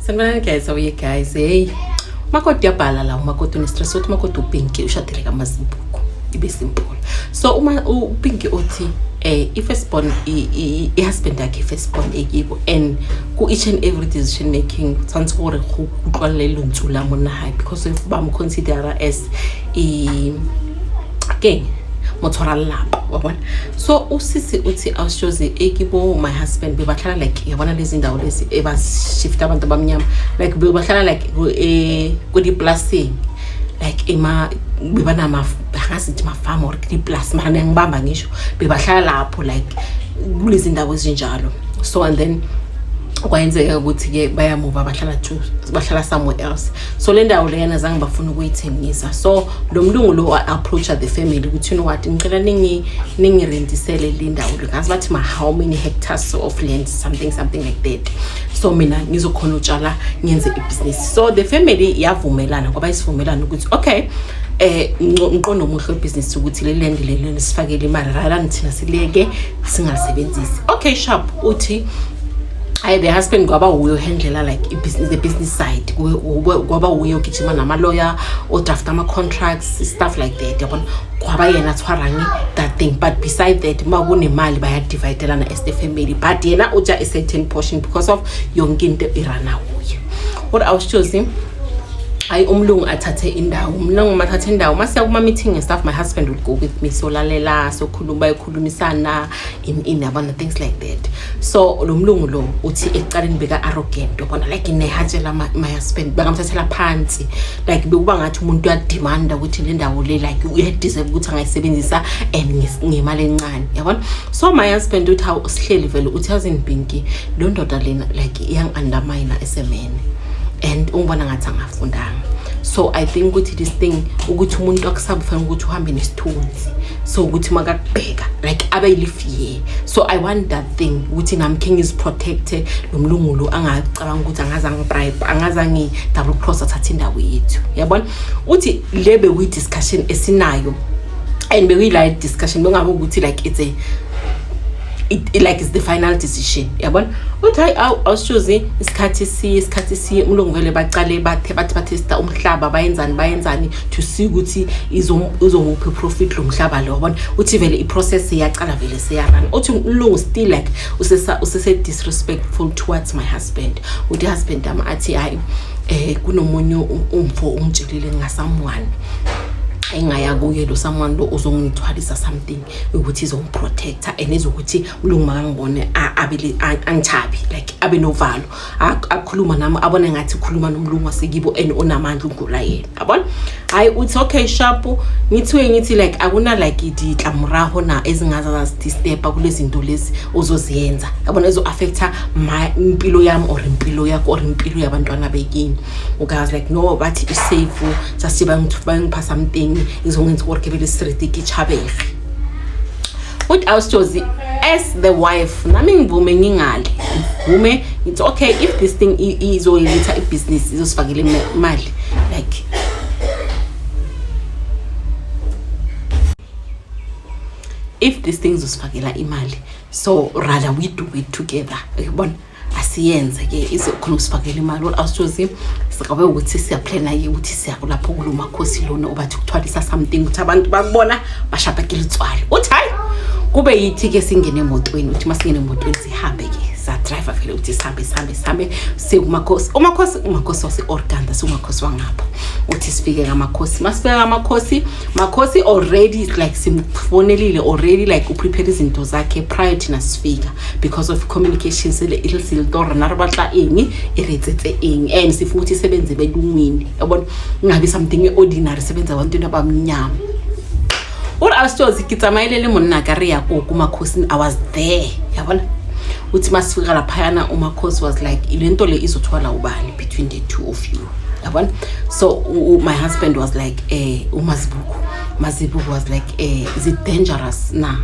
Sanibonani guys, how are you guys? Hey, umakoti yabhala la, umakoti unestress uthi umakoti uPinky ushadile kaMazibuko. Ibe simple. So uma uPinky uthi if firstborn husband yakhe firstborn ekibo and ku each and every decision making tsantsi gore go utlwalelo ntsula mona hae because if ba mo consider as okay motshwara lapa wabona. So usisi uthi awushoze ekibo my husband bebahlala like yabona lezi ndawo lezi eba shift abantu abamnyama like bebahlala like ku di plasing like ema bebana hasithi mafama or di plus mara ngibamba ngisho bebahlala lapho like kulezi ndawo ezinjalo. So and then kwayenzeka ukuthi ke bayamuva bahlala somewhere else. So le ndawo leyana zange bafuna ukuyithengisa. So lo mlungu lo approach the family ukuthi you know what ngicela ningi rentisele le ndawo ngazi bathi how many hectares of land something like that. So mina ngizokhona utshala ngenze ibusiness. So the family yavumelana ngoba isivumelana ukuthi okay ngiqondo omuhle business ukuthi le land le sifakele imali rala nithina sileke singasebenzisi. Okay sharp uthi the husband kwaba uyo handle like the business side kwaba uyo gijima nama lawyer or draft ama contracts stuff like that yabona kwaba yena tshwarangi that thing. But beside that makune mali baya dividelana as the family but yena uja a certain portion because of yonke into irana uye. What I was choosing umlungu athathe indawo umlungu mathathe indawo mase kuma meeting and stuff my husband would go with me so lalela so khulumisana in abana things like that. So lo mlungu lo uthi eqaleni beka arrogant yabona like inehajela my husband bakamthathela phansi like bekuba ngathi umuntu uyademanda ukuthi le ndawo le like uyadeserve ukuthi angayisebenzisa and ngemali encane yabona. So my husband uthi how sihleli vele uthi yazini Pinky lo ndoda lena like young undermine as a man and ungibona ngathi angafundanga. So I think ukuthi this thing ukuthi umuntu akusabufanele ukuthi uhambe nesithunzi so ukuthi makakubheka like abe yilifiye. So I want that thing ukuthi nam king is protected lo mlungu lo angacabanga ukuthi angaza ngibribe angaza ngi double cross athatha indawo yethu yabona. Uthi lebe we discussion esinayo and we like discussion bengabe ukuthi like it like it's the final decision yabona. Uthi awushoze isikhathi umlungu vele baqale bathe testa umhlaba bayenzani to see ukuthi izomuphi profit lo mhlaba lo yabona. Uthi vele iprocess iyaqala vele seyarana. Uthi umlungu still like usese disrespectful towards my husband. Uthi husband athi hayi kunomunye umfo umtshilile ngasomeone engaya kuye lo someone lo uzongithwalisa something ukuthi izomprotector and ezokuthi ulungu makangibone abele angithabi like abe novalo akhuluma nami abone ngathi khuluma nomlungu wasekibo and onamandla ungula yena yabona. Hayi uthi okay sharp ngithi like akuna like idlamraho na ezingaza disturb kulezi zinto lezi ozoziyenza yabona ezo affecta my impilo yami or impilo yakho or impilo yabantwana bekini. Uguys like no bathi isafe just bangipha something izongenza ukuthi vele strategic chabere. What I was choosing as the wife nami ngivume ngingale vume it's okay if this thing izoyitha ibusiness izosifakela imali like if these things uzifakela imali so rather we do it together yabona asiyenze ke izokhona usifakela imali. What awusizozi sikabe ukuthi siyaplana ke ukuthi siyakulapho kulomakhosi lona obathi ukuthwalisa something ukuthi abantu bakubona bashapakela itswalo. Uthi hayi kube yithi ke singene emotweni uthi masingene emotweni sihambe ke sa driver vele uthi sihambe sekumakhosi umakhosi wase Organda umakhosi wangapha uthi sifike ngamakhosi masifika ngamakhosi already like simfonelile already like uprepare izinto zakhe prior to nasifika because of communication sele ilsiltora narabatla iretsetse and sifuna ukuthi isebenze belungwini yabona ngabe something ordinary sebenza abantu abamnyama. Or I was told ikitsamayelele monna kariya ko kumakhosi I was there yabona. Uthi masifika laphayana umakhosi was like ilento le izothwala ubani between the two of you yabona. So my husband was like Mazibuko was like is it dangerous na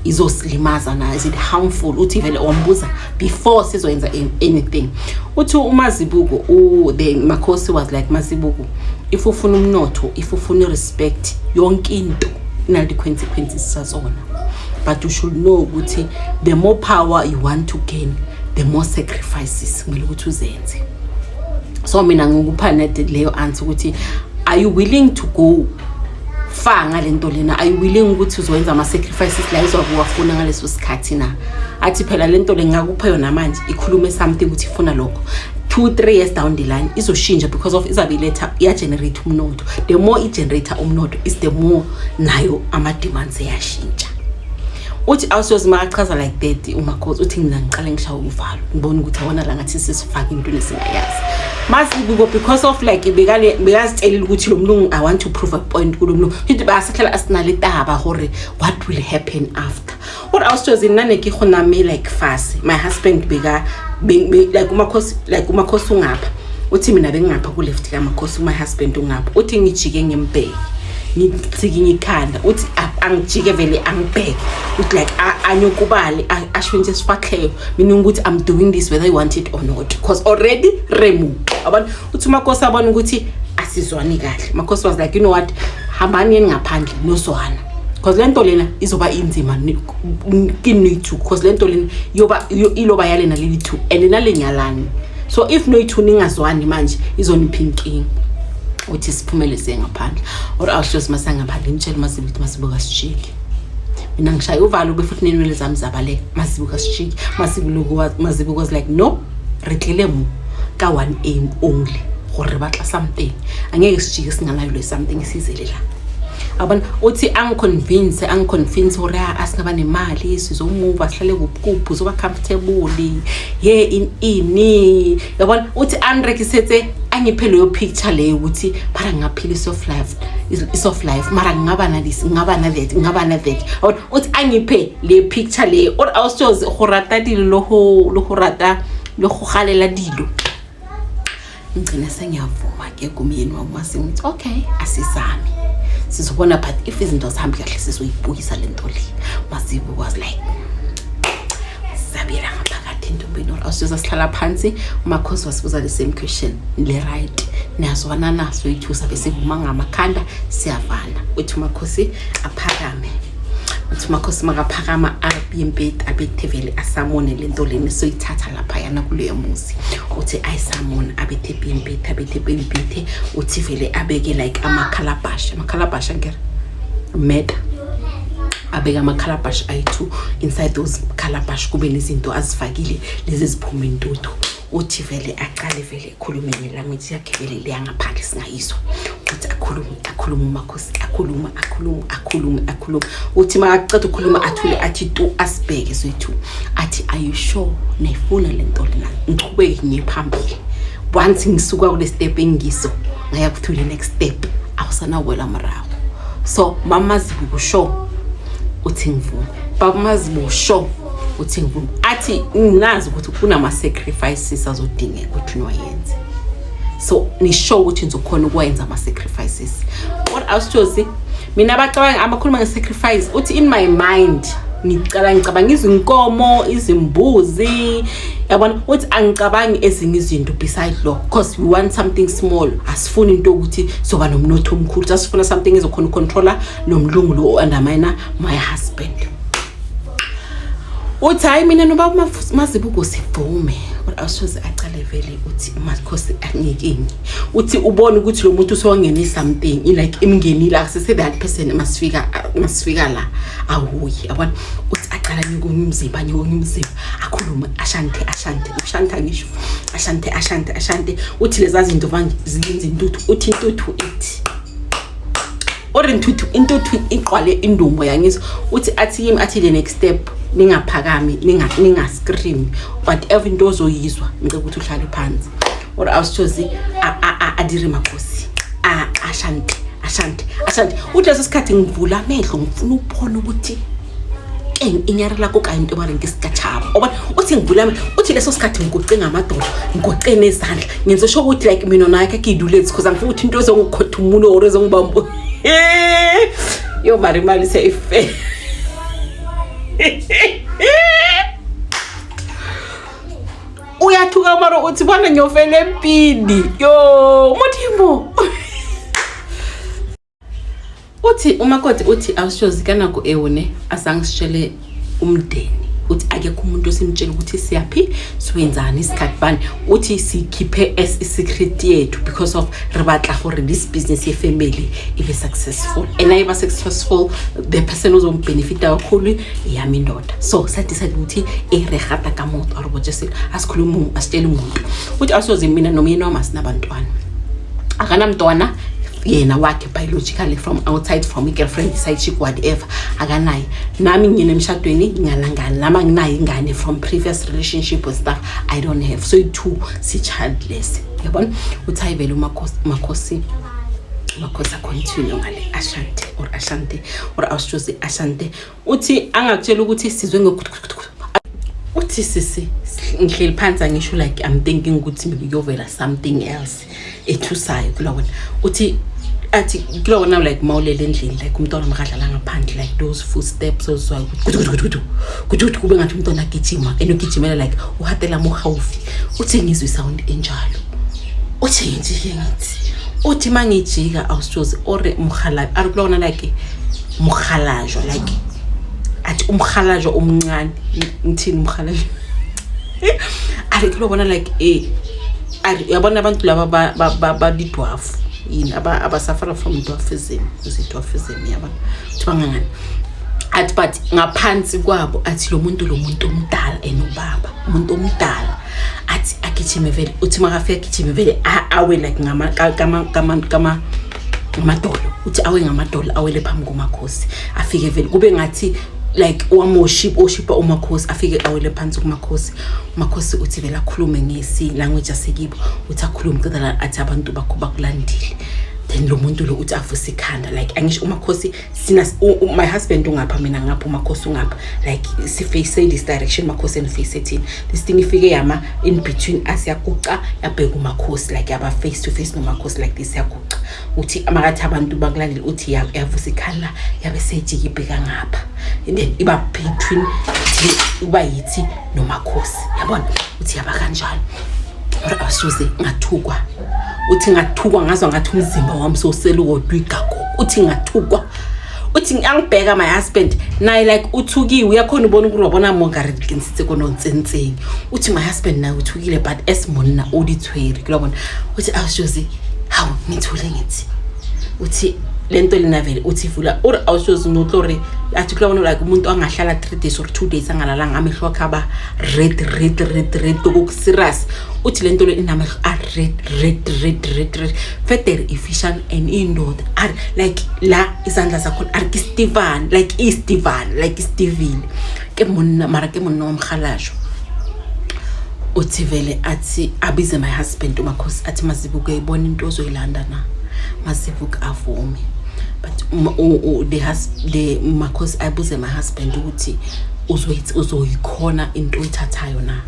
izosilimaza na is it harmful. Uthi vele wambuza before sizoyenza anything. Uthi uMazibuko the makhosi was like Mazibuko if ufuna umnotho if ufuna respect yonke into na the consequences sazona but you should know ukuthi the more power you want to gain the more sacrifices kumele ukuthi uzenze So mina ngikupha net leyo answer ukuthi are you willing to go far ngalento lena, are you willing ukuthi uzowenza ama sacrifices la izowafuna ngaleso sikhathi na. Athi phela lento le ngakupha yona manje ikhulume something ukuthi ifuna lokho 2-3 years down the line izoshintsha because of izabe letha iya generate umnotho. The more I generator umnotho is the more nayo ama demands yashintsha. Uthi awusoze makachaza like that umakhosi uthi mina ngiqale ngishaya uvalo ngibona ukuthi awona la ngathi sisifaka into lesingayazi masibuko because of like bekazitshela ukuthi lo mlungu I want to prove a point kulo mlungu ukuthi bayasekhala asinale taba hore what will happen after. What awusoze nane ke khona me like fast my husband beka like umakhosi ungapha uthi mina bengapha ku left ka makhosi my husband ungapha uthi ngijike ngembheki ngitsiki ngikhanda uthi angijike vele angibheke uthi like anyokubali ashwenze sifakhleyo mina ukuthi I'm doing this whether I want it or not because already remove abantu uthi makhosi abona ukuthi asizwani kahle. Makhosi was like you know what hambani ngaphandle noswana because lento lena izoba inzima kini two because lento lena iloba yalena leli two and nalenyalani so if no two ningazwani manje izoniphinking uthi siphumele sengaphandle or awushos masangaphandle ngitshela masibithi masibuka sijike mina ngishaya uvalo befuthi nenwele zami zabaleka masibuka sijike masibuka was like no retlile mu ka one aim only gore batla something angeke sijike singanayo le something isizelela abana uthi angiconvince hore asingaba nemali sizomove ahlale kuphi uzoba comfortable ini yabona uthi anrekisetse angiphele yo picture leyo ukuthi para ngaphila soft life mara ngaba na this ngaba na that uthi angiphe le picture leyo or awusoze horata dilo lo horata lo khalela dilo ngicela sengiyavuma ke kumyeni wami wasithi okay asizami sizobona but if izinto zihambi kahle sizoyibuyisa lento le masibu was like sabira ngaphakathi intombeni or awusoze sihlala phansi umakhosi wasibuza the same question le right niyazwana naso ithusa bese vuma ngamakhanda siyavana uthi umakhosi aphakame uthi umakhosi makaphakama abiyempeti abethevele asamone lento leni soyithatha lapha yana kuleyo muzi uthi ayisamona abethe biyempeti uthi vele abeke like amakhalabasha ngere meta abeka amakhalabasha ayi2 inside those calabash kube nezinto azifakile lezi ziphuma intuthu uthi vele aqale vele ekhulumeni language yakhe vele leyangaphandle singayizwa uthi akhuluma umakhosi akhuluma uthi makaqeda ukukhuluma athule athi tu asibheke swethu athi are you sure nayifuna lento lena ngiqhubeke ngiphambili once ngisuka kule step engiso ngaya ku the next step awusana wela marawo so mama zibuku sure uthi ngivuma baba mazibu sure uthi ngivuma athi nginazi ukuthi kunama sacrifices azodingeka ukuthi noyenze so ni show ukuthi nizokhona ukwenza ama sacrifices. What else mina bacabanga abakhuluma nge sacrifice uthi in my mind ngicabanga izinkomo izimbuzi yabona uthi angicabangi ezinye izinto beside lo because we want something small asifuni into ukuthi soba nomnotho omkhulu asifuna something ezokhona controller nomlungu lo undermine my husband. Uthi hayi mina noba mazibuko sivume awusoze aqale vele uthi makhosi angikingi uthi ubone ukuthi lo muntu usongene something like imngenile akusese that person masifika la awuyi yabona uthi aqala ngomzimba akhuluma ashanta ngisho ashante uthi leza zinto manje ziyenza intuthu uthi intuthu ithi intuthu iqwale indumbo yangizwa uthi athi yimi athi the next step ningaphakami ninga scream whatever into ozoyizwa ngicela ukuthi uhlale phansi or awusichozi adire makhosi ashante uthi leso sikhathi ngivula amehlo ngifuna ukubona ukuthi inyara lakho kayinto bare ngisikachaba oba uthi ngivula amehlo uthi leso sikhathi ngikuqe ngamadoda ngikoqe nezandla ngenze sho ukuthi like mina naye akakidulezi because angifuna ukuthi into ezongikhotha umulo or ezongibamba yo mari mali safe uyathuka maro uthi bona ngiyofela empini yo muthimbo uthi umakoti uthi awushozi kana ku ewone asangisitshele umndeni uthi akekho umuntu osimtshela ukuthi siyaphi siwenzani isikhathi bani uthi sikhiphe secret yethu because of ribatla for this business ye family ibe successful and ayiba successful the person who's benefita kakhulu yami indoda so sathi ukuthi erehata kamoto arobotse asikhuluma asitshela umuntu uthi asoze mina nomyeni wami asinabantwana akanamntwana yena wakhe biologically from outside from girlfriend side chick whatever akanayo nami ngine emshadweni ngalangana lama nginayo ingane from previous relationship and stuff I don't have so two si childless yabona uthi ayivele umakhosi continue ngale Ashanti or Ashozi Ashanti uthi angakutshela ukuthi sizwe uthi sisi ngihleli phansi ngisho like I'm thinking ukuthi ngiyovela something else ethusayo kulona uthi athi kulona like mawulele endlini like umntwana makadlala ngaphandle like those footsteps ozwa ukuthi kube ngathi umntwana agijima enogijimela like uhatela mohawufi uthi ngizwe sound enjalo uthi ngithi uthi mangijika awushozi ore mkhala arikulona like mkhalajo like athi umkhalajo omncane ngithini umkhalajo arikulona like yabona abantu laba badidwafu yini abasafara from dwarfism yabona uthi bangangani athi but ngaphansi kwabo athi lo muntu omdala enobaba umuntu omdala athi agijime vele uthi makafika agijime vele awe like ngamadolo uthi awe ngamadolo awele phambi komakhosi afike vele kube ngathi like oshipa umakhosi afike awele phansi kumakhosi umakhosi uthi vela khulume ngesi language asekibo uthi akhulume qedala athi abantu bakulandile then lo muntu lo uthi avuse ikhanda like angisho umakhosi sina my husband ungapha mina ngapha umakhosi ungapha like si face this direction makhosi and face it this thing ifike yama in between asiyakuca yabheka umakhosi like yaba face to face nomakhosi like this yakuca uthi amakathi abantu bakulandile uthi yavusa ikhanda yabe sejike ibheka ngapha and then iba between uba yithi nomakhosi yabona uthi yaba kanjalo awusuze ngathukwa uthi ngathukwa ngazwa ngathi umzimba wami sosela ukodwa igago uthi ngathukwa uthi ngiyangibheka my husband naye like uthukiwe uyakhona ubona ukubona Margaret Ginsitse konontsentsengi uthi my husband naye uthukile but esimona auditory kulabona uthi awusuze hawu ngithule ngithi uthi lento linavele uthi vula or awusuze notlore athi kulabona like umuntu angahlala 3 days or 2 days angalala ngamehlo akhaba red kokuserious uthi lento le inamehlo red feather efficient and indoda are like la izandla zakho are Steven like Steven ke monna mara ke monna wamkhalasho uthi vele athi abize my husband umakhosi athi mazibuke ibona into ozoyilanda na mazibuke avume but the makhosi abuze my husband ukuthi uzoyikhona into oyithathayo na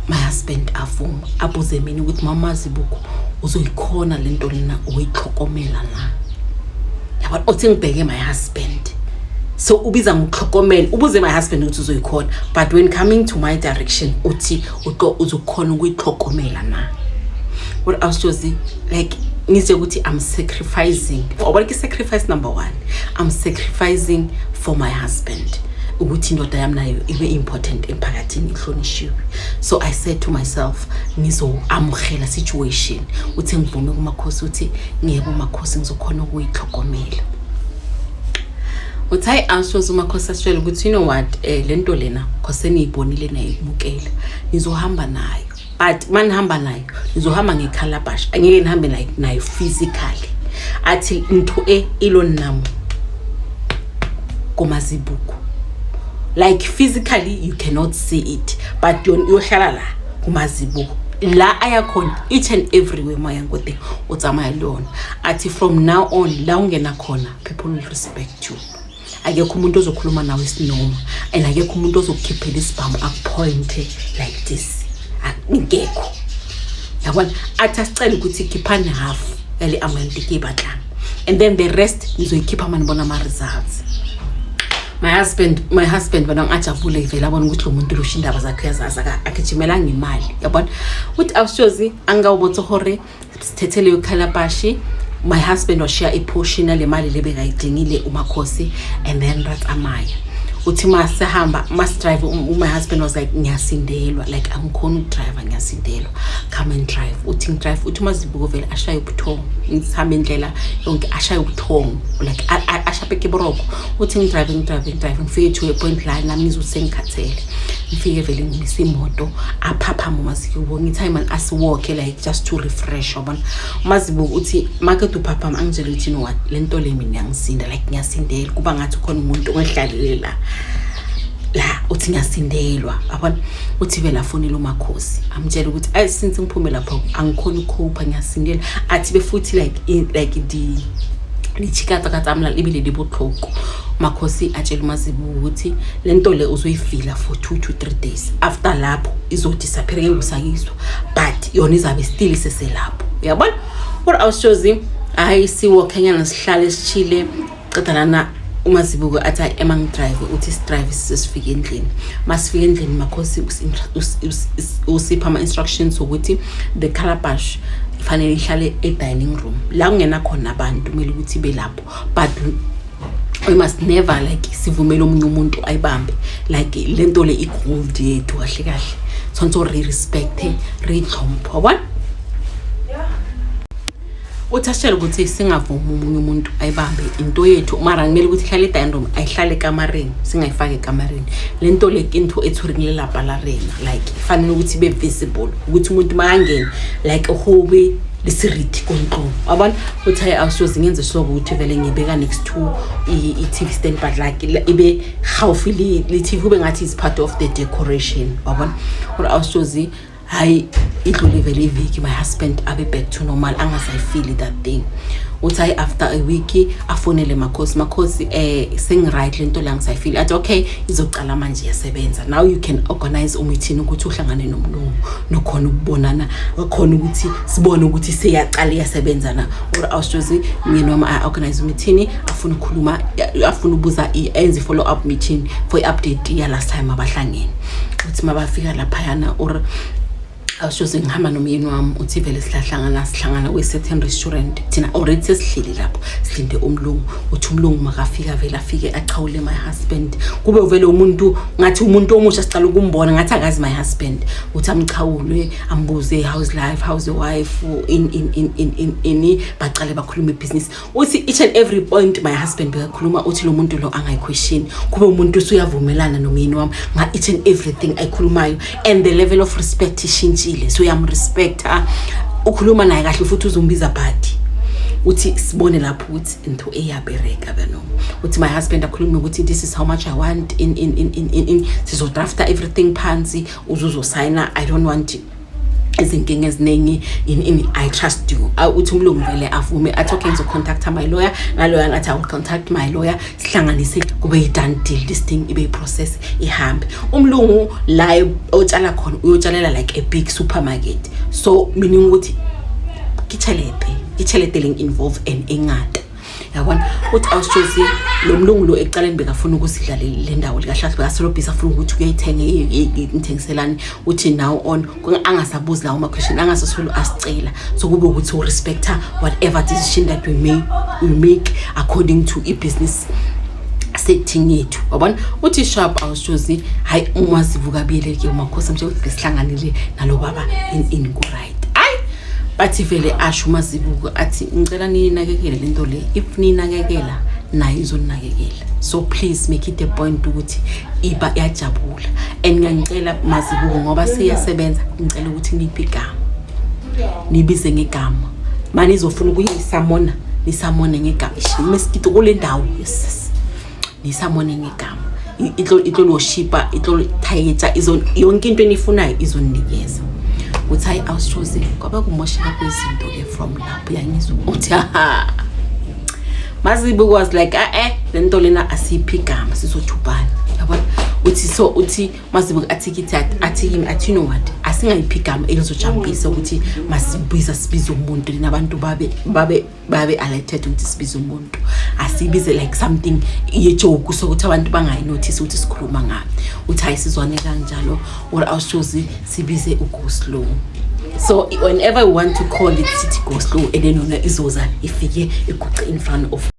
my husband avuma abuze mina ukuthi mama zibuko uzoyikhona lento lena uyihlokomela na yaba uthi ngibheke my husband so ubiza ngikhokomela ubuze my husband ukuthi uzoyikhona but when coming to my direction uthi uzokhona ukuyihlokomela na what else Josie like ngize ukuthi I'm sacrificing what is sacrifice number 1 I'm sacrificing for my husband ukuthi indoda yami nayo ibe important emphakathini ihlonishwe so I said to myself ngizoamkhela situation uthi ngivume kumakhosi uthi ngiyebo umakhosi ngizokhona ukuyihlokomela uthi answers umakhosi ashela ukuthi you know what lento lena khoseni ibonile nayo ibukela nizohamba nayo but manihamba nayo nizohamba ngekhalabash angeke nihambe nayo physically athi into ilonamo komazibuko like physically you cannot see it but yohlala la kumazibuko la ayakhona each and everywhere mayangote utsama alone athi from now on la ungena khona people will respect you akekho umuntu ozokhuluma nawe isinoma and akekho umuntu ozokukhiphela isibhamu akupointe like this ngekho yabona athi asicela ukuthi khiphane half yale amount ekibatlana and then the rest nizoyikhipha manibona ama results my husband bana ngajabule ivela bona ukuthi lo muntu lo shindaba zakhe yazaza akijimela ngemali yabona uthi awushozi angawubotho hore sithethele yokhalabashi my husband was share a portion ale mali lebeka idingile umakhosi and then rat amaya uthi masihamba drive my husband was like ngiyasindelwa like angikhona ukudrive ngiyasindelwa come and drive uthi ngidrive uthi Mazibuko vele ashaya ubuthongo ngihamba indlela yonke ashaya ubuthongo like ashaphe keboroko uthi ngidrive ngifike to a point la nami ngizusengikhathele ngifike vele ngimisa imoto aphapha Mazibuko ngithi hayi man asiwalk like just to refresh yabona Mazibuko uthi market uphapha angitshela uthi no what lento le mina ngiyasinda like ngiyasindela kuba ngathi khona umuntu ongehlalele la uthi ngiyasindelwa yabona uthi vela fonela uMakhosi amtshela ukuthi since ngiphume lapho angikhona ukukhopha ngiyasindela athi befuthi like lichikata katamla libile libotlhoko Makhosi atshela uMazibuko ukuthi lento le uzoyifila for 2 to 3 days after lapho izodisappear ngekusakizwa but yona izabe still iseselapho uyabona what I was choosing I see walkanyana sihlale sichile qedalana uMazibuko athi emang drive uthi drive sisifike endlini masifike endlini Makhosi usipha ama instructions ukuthi the calabash ifanele ihlale dining room la kungena khona abantu kumele ukuthi belapho but we must never like sivumela omunye umuntu ayibambe like lento le igold yethu kahle kahle sonto respect re-hlompa yabona uthashela ukuthi singavuma umunye umuntu ayibambe into yethu mara ngimele ukuthi ihlale dining room ayihlale ekamareni singayifake ekamareni lento le into ethuringile lapha la rena like ifanele ukuthi be visible ukuthi umuntu makangena like hobe lisiriti konqo yabona uthi hayi awushoze ngenze sure ukuthi vele ngibeka next to i-TV stand but like ibe khawfili li-TV kube ngathi is part of the decoration yabona or awushoze hayi idlule vele iviki my husband abe back to normal angasayifeel that thing uthi after a week afonele Makhosi sengiright lento la ngisayifeel athi okay izoqala manje yasebenza now you can organize meeting ukuthi uhlangane nomlungu nokhona ukubonana khona ukuthi sibone ukuthi seyaqala yasebenza na or awushozi mina noma organize meeting afuna ukukhuluma afuna ubuza enze follow up meeting for update ya last time abahlangene uthi mabafika lapha yana or awushoze ngihamba nomyeni wami uthi vele sihlangana we certain restaurant thina already sesihleli lapho silinde umlungu uthi umlungu makafika vele afike achawule my husband kube vele umuntu ngathi umuntu omusha sicala ukumbona ngathi akazi my husband uthi amchawule ambuze how's life how's your wife in baqale bakhuluma business uthi each and every point my husband bekakhuluma uthi lo muntu lo angayiquestion kube umuntu usuyavumelana nomyeni wami nga each and everything ayikhulumayo and the level of respect ishintshile so respecta ukhuluma naye kahle futhi uzombiza party uthi sibone lapho ukuthi into eyabereka beno uthi my husband akhuluma ukuthi this is how much I want in sizo draft everything phansi uzuzo signer I don't want izinkinga eziningi in I trust you uthi umlungu vele avume athi okay ngizo contact my lawyer na lawyer athi I will contact my lawyer sihlanganise kube i done deal this thing ibe process ihambe umlungu la otshala khona uyotshalela like a big supermarket so meaning ukuthi kichelete link involve and engada yabona uthi awushozi lo mlungu lo eqaleni bekafuna ukusidlalela le ndawo likahlathi bekasolobhisa afuna ukuthi kuyayithenga inthengiselani uthi now on angasabuzi lawo ama question angasasolo asicela so kube ukuthi respect whatever decision that we make according to i-business setting yethu yabona uthi sharp awushozi hayi uMazibuko abiyeleke uMakhosi manje ukuthi besihlanganile nalo baba in go right bathi vele asho uMazibuko athi ngicela ninakekele lento le if ninakekela nayo izonakekela so please make it a point ukuthi iba yajabula and ngicela Mazibuko ngoba siyasebenza ngicela ukuthi niphi igama nibize ngegama manje izofuna ukuyisamona nisamone ngegama mesikito kule ndawo yes nisamone ngegama itlolo shipa itlolo thayetha yonke into enifunayo izoninikeza uthi hayi awushoze ngoba kumosheka kwezinto ke from lapho yangizwa uthi Mazibuko was like lento lena asiphi igama sizothubana yabona uthi so uthi Mazibuko athi kimi athi you know what asingayiphi igama elizojumpisa ukuthi sibize umuntu nabantu babe alerted ukuthi sibize umuntu asibize like something yejoke sokuthi abantu bangayinotice ukuthi sikhuluma ngapi uthi ayisizwane kanjalo or awushozi sibize ugo slow so whenever we want to call it city go slow and then izoza ifike iguqe in front of